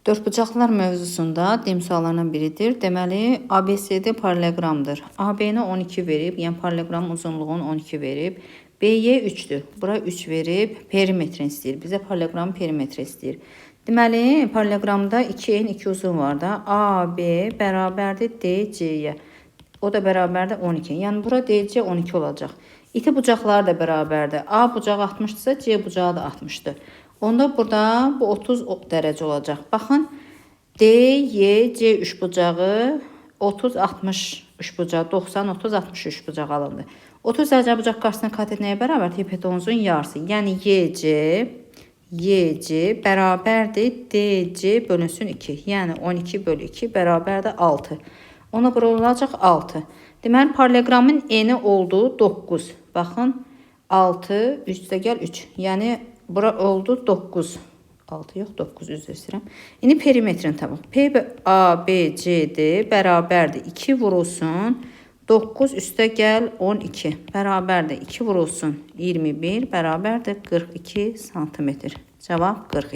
Dördbucaqlar mövzusunda dim suallarından biridir. Deməli, ABCD paralelogramdır. AB-nə 12 verib, yəni paralelogramın uzunluğunu 12 verib. BY 3-dür. Bura 3 verib, perimetrini istəyir. Bizə paralelogramın perimetri istəyir. Deməli, paralelogramda 2 en 2 uzun var da. AB bərabərdir DC-yə. O da bərabərdir 12. Yəni, bura DC 12 olacaq. İti bucaqlar da bərabərdir. A bucağı 60-dırsa, C bucağı da 60-dır. Onda burada bu 30 dərəcə olacaq. Baxın, DYC üçbucağı 30-60 üçbucağı, 90-30-60 üçbucağı alındı. 30 dərəcə bucaq qarşısına katet nəyə bərabər? Hipotenuzun yarısı. Yəni YC bərabərdir DC bölünsün 2. Yəni 12 bölü 2 bərabərdir 6. Ona bura olacaq 6. Deməli, paralelogramın eni oldu 9. Baxın, 6, 3 də gəl 3. Yəni, bura oldu 9. 6 yox, 9 üzr istəyirəm. İndi perimetrini tapaq. ABCD bərabərdir 2 vurulsun 9 üstə gəl 12. Bərabərdir 2 vurulsun 21 bərabərdir 42 santimetr. Cavab 42.